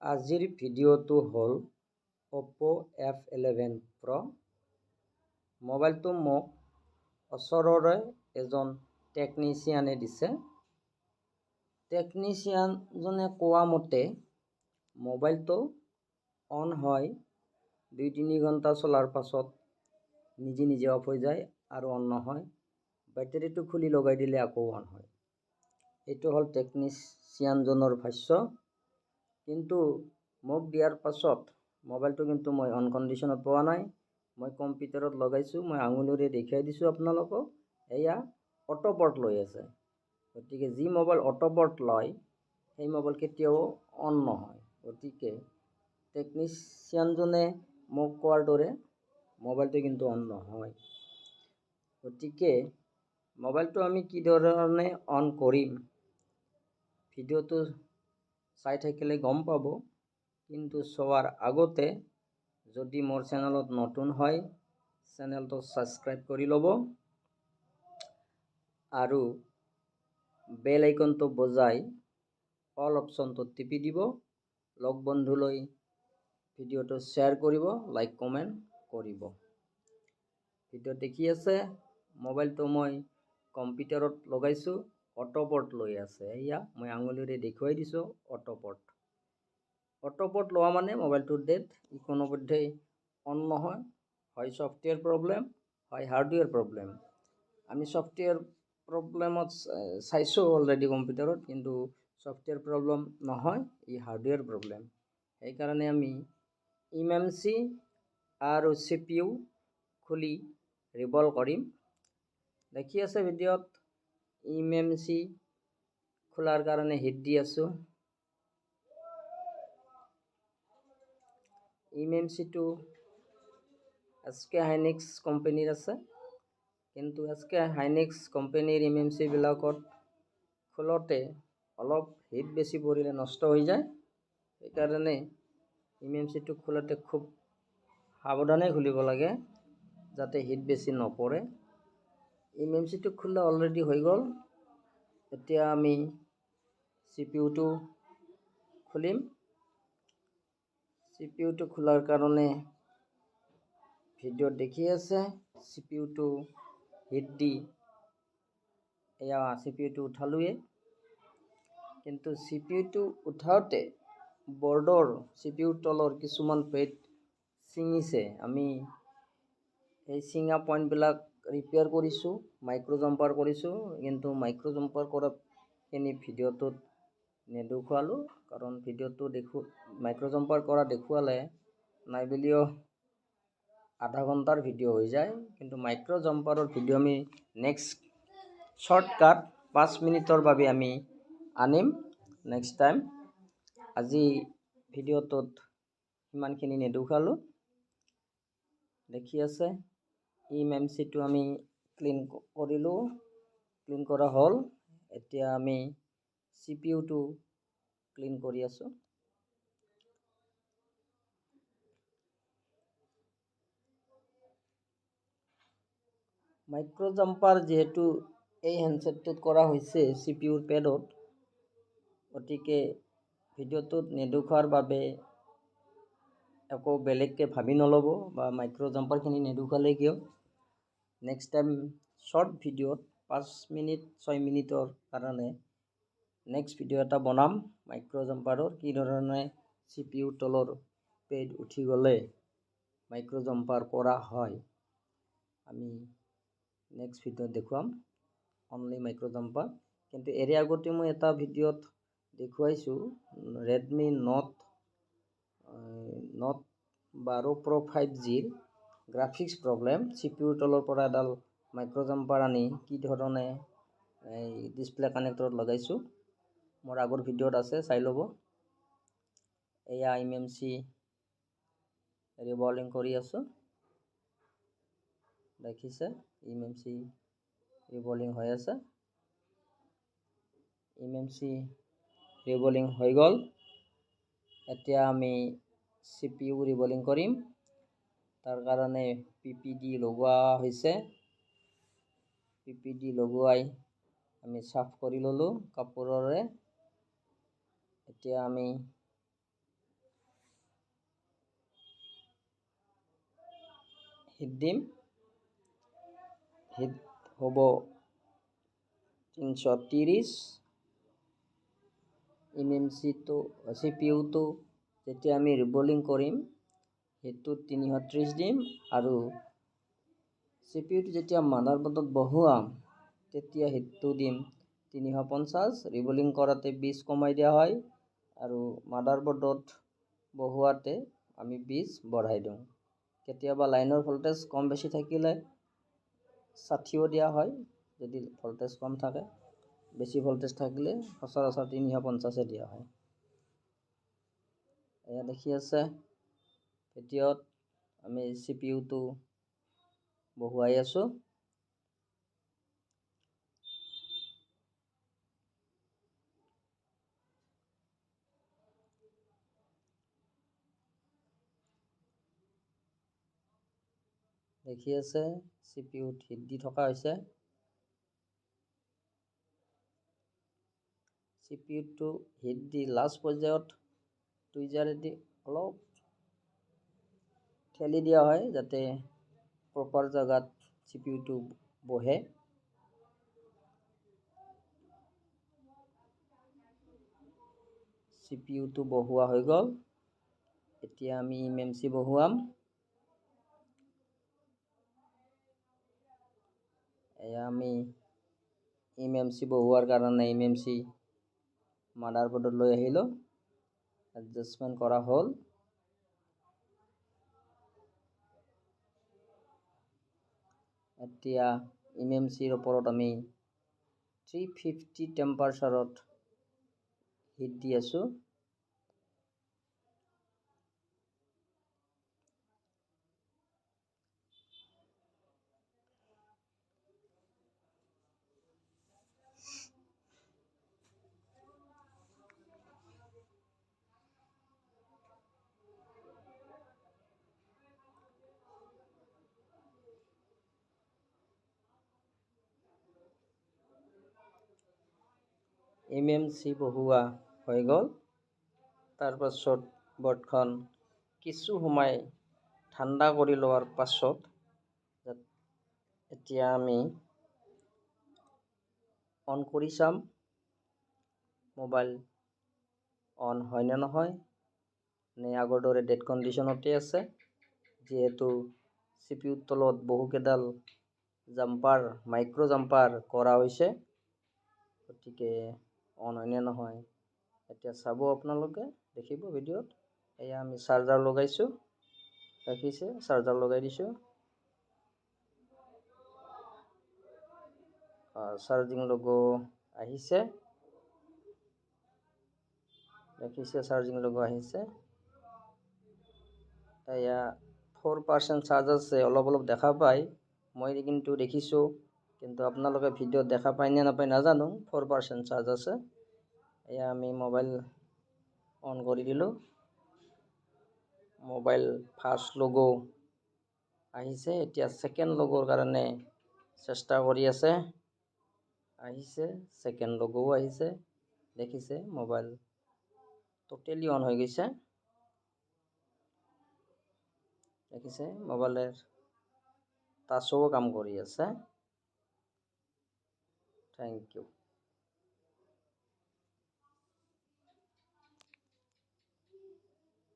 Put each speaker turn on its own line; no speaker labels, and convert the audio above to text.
আজিৰ ভিডিঅ'টো হ'ল Oppo F11 Pro। মোবাইলটো মোক ওচৰৰে এজন টেকনিচিয়ানে দিছে। টেকনিচিয়ানজনে কোৱা মতে মোবাইলটো অন হয় 2-3 ঘণ্টা চলাৰ পাছত নিজে অফ হৈ যায় আৰু অন নহয়। বেটাৰীটো খুলি লগাই দিলে আকৌ অন হয়। এইটো হ'ল টেকনিচিয়ানজনৰ ভাষ্য। কিন্তু মোক দিয়াৰ পাছত মোবাইলটো কিন্তু মই অন কণ্ডিশ্যনত পোৱা নাই। মই কম্পিউটাৰত লগাইছোঁ, মই আঙুলিৰে দেখাই দিছোঁ আপোনালোকক। এয়া অটোপৰ্ট লৈ আছে। গতিকে যি মোবাইল অটোপৰ্ট লয় সেই মোবাইল কেতিয়াও অন নহয়। গতিকে টেকনিচিয়ানজনে মোক কোৱাৰ দৰে মোবাইলটো কিন্তু অন নহয়। গতিকে মোবাইলটো আমি কি ধৰণে অন কৰিম ভিডিঅ'টো চাই থাকিলে গম পাব। কিন্তু চোৱাৰ আগতে যদি মোৰ চেনেলত নতুন হয় চেনেলটো ছাবস্ক্ৰাইব কৰি ল'ব আৰু বেল আইকনটো বজাই অল অপশ্যনটো টিপি দিব। লগ বন্ধুলৈ ভিডিঅ'টো শ্বেয়াৰ কৰিব, লাইক কমেণ্ট কৰিব। ভিডিঅ' দেখি আছে, মোবাইলটো মই কম্পিউটাৰত লগাইছোঁ, অটোপৰ্ট লৈ আছে। এয়া মই আঙুলিৰে দেখুৱাই দিছোঁ অটোপৰ্ট। অটোপৰ্ট লোৱা মানে মোবাইলটোৰ ডেট কোনোপধ্যেই অন নহয়। হয় ছফ্টৱেৰ প্ৰব্লেম, হয় হাৰ্ডৱেৰ প্ৰব্লেম। আমি ছফ্টৱেৰ প্ৰব্লেমত চাইছোঁ অলৰেডি কম্পিউটাৰত, কিন্তু ছফ্টৱেৰ প্ৰব্লেম নহয়, ই হাৰ্ডৱেৰ প্ৰব্লেম। সেইকাৰণে আমি eMMC আৰু CPU খুলি ৰিবল কৰিম। দেখি আছে ভিডিঅ'ত eMMC খোলাৰ কাৰণে হিট দি আছোঁ। eMMCটো SK Hynix কোম্পানীৰ আছে, কিন্তু SK Hynix কোম্পানীৰ eMMC বিলাকত খোলোতে অলপ হিট বেছি পৰিলে নষ্ট হৈ যায়। সেইকাৰণে eMMCটো খোলোতে খুব সাৱধানে খুলিব লাগে যাতে হিট বেছি নপৰে। eMMCটো খোলা অলৰেডি হৈ গ'ল। এতিয়া আমি CPUটো খুলিম। CPUটো খোলাৰ কাৰণে ভিডিঅ' দেখি আছে। CPUটো হিট দি এয়া CPUটো উঠালোৱে। কিন্তু CPUটো উঠাওতে বৰ্ডৰ CPU তলৰ কিছুমান পেড ছিঙিছে। আমি এই ছিঙা পইণ্টবিলাক ৰিপেয়াৰ কৰিছোঁ, মাইক্ৰ' জাম্পাৰ কৰিছোঁ। কিন্তু মাইক্ৰ' জাম্পাৰ কৰাখিনি ভিডিঅ'টোত নেদেখুৱালোঁ, কাৰণ ভিডিঅ'টো মাইক্ৰ' জাম্পাৰ কৰা দেখুৱালে নাই বুলিও আধা ঘণ্টাৰ ভিডিঅ' হৈ যায়। কিন্তু মাইক্ৰ' জাম্পাৰৰ ভিডিঅ' আমি নেক্সট শ্বৰ্টকাট 5 মিনিটৰ বাবে আমি আনিম নেক্সট টাইম। আজি ভিডিঅ'টোত সিমানখিনি নেদেখুৱালোঁ। দেখি আছে eMMCটো আমি ক্লিন কৰিলোঁ, ক্লিন কৰা হ'ল। এতিয়া আমি CPUটো ক্লিন কৰি আছোঁ। মাইক্ৰ' জাম্পাৰ যিহেতু এই হেণ্ডছেটটোত কৰা হৈছে CPUৰ পেডত, গতিকে ভিডিঅ'টোত নেদেখুৱাৰ বাবে একো বেলেগকৈ ভাবি নল'ব বা মাইক্ৰ' জাম্পাৰখিনি নেদেখুৱালে কিয়। নেক্সট টাইম শ্বৰ্ট ভিডিঅ'ত 5 মিনিট 6 মিনিটৰ কাৰণে নেক্সট ভিডিঅ' এটা বনাম মাইক্ৰ' জাম্পাৰৰ, কি ধৰণে CPU তলৰ পেড উঠি গ'লে মাইক্ৰ' জাম্পাৰ কৰা হয়। আমি নেক্সট ভিডিঅ'ত দেখুৱাম অনলি মাইক্ৰ' জাম্পাৰ। কিন্তু এৰে আগতে মই এটা ভিডিঅ'ত দেখুৱাইছোঁ Redmi Note 12 Pro 5Gৰ গ্ৰাফিক্স প্ৰব্লেম। CPUৰ তলৰ পৰা এডাল মাইক্ৰ' জাম্পাৰ আনি কি ধৰণে এই ডিছপ্লে কানেক্টৰত লগাইছোঁ মোৰ আগৰ ভিডিঅ'ত আছে, চাই ল'ব। এয়া eMMC ৰিবলিং কৰি আছোঁ, দেখিছে eMMC ৰিবলিং হৈ আছে। eMMC ৰিবলিং হৈ গ'ল। এতিয়া আমি CPU ৰিবলিং কৰিম। তাৰ কাৰণে PPD লগোৱা হৈছে। PPD লগোৱাই আমি চাফ কৰি ল'লোঁ কাপোৰেৰে। এতিয়া আমি হিট দিম। হিট হ'ব 330। CPU-টো যেতিয়া আমি ৰিবলিং কৰিম হিটটো 330 দিম, আৰু CPU-টো যেতিয়া মাদাৰবোৰ্ডত বহুৱাম তেতিয়া হিটটো দিম 350। ৰিবলিং কৰাতে 20 কমাই দিয়া হয়, আৰু মাদাৰবোৰ্ডত বহুৱাতে আমি 20 বঢ়াই দিওঁ। কেতিয়াবা লাইনৰ ভল্টেজ কম বেছি থাকিলে 60ও দিয়া হয়, যদি ভল্টেজ কম থাকে। বেছি ভল্টেজ থাকিলে সচৰাচৰ 350 দিয়া হয়। এয়া দেখি আছে ভিডিঅ'ত আমি CPU-টো বহুৱাই আছোঁ। দেখি আছে CPU-ত হিট দি থকা হৈছে। CPU-টো হিট দি লাষ্ট পৰ্যায়ত টুইজাৰেদি অলপ ঠেলি দিয়া হয় যাতে প্ৰপাৰ জেগাত CPU-টো বহে। CPU-টো বহুৱা হৈ গ'ল। এতিয়া আমি eMMC বহুৱাম। এয়া আমি eMMC বহুৱাৰ কাৰণে eMMC মাদাৰবোৰ্ডত লৈ আহিলোঁ। এডজাষ্টমেণ্ট কৰা হ'ল। এতিয়া eMMCৰ ওপৰত আমি 350 টেম্পাৰেচাৰত হিট দি আছোঁ। eMMC বহুৱা হৈ গ'ল। তাৰপাছত বৰ্ডখন কিছু সময় ঠাণ্ডা কৰি লোৱাৰ পাছত এতিয়া আমি অন কৰি চাম মোবাইল অন হয় নে নহয়, নে আগৰ দৰে ডেড কণ্ডিশ্যনতে আছে। যিহেতু CPU-ৰ তলত বহুকেইডাল জাম্পাৰ, মাইক্ৰ' জাম্পাৰ কৰা হৈছে, গতিকে অন হয় নে নহয় এতিয়া চাব আপোনালোকে, দেখিব ভিডিঅ'ত। এয়া আমি চাৰ্জাৰ লগাইছোঁ, দেখিছে চাৰ্জাৰ লগাই দিছোঁ। চাৰ্জিং লোগো আহিছে, দেখিছে চাৰ্জিং লোগো আহিছে। এয়া 4% চাৰ্জ আছে, অলপ দেখা পায়। মই কিন্তু দেখিছোঁ, কিন্তু আপোনালোকে ভিডিঅ'ত দেখা পায় নে নাপায় নাজানো। 4% চাৰ্জ আছে। এয়া আমি মোবাইল অন কৰি দিলোঁ। মোবাইল ফাৰ্ষ্ট লোগো আহিছে। এতিয়া ছেকেণ্ড লোগোৰ কাৰণে চেষ্টা কৰি আছে। আহিছে, ছেকেণ্ড লোগোও আহিছে। দেখিছে মোবাইল টোটেলি অন হৈ গৈছে। দেখিছে মোবাইলৰ টাচও কাম কৰি আছে। Thank U.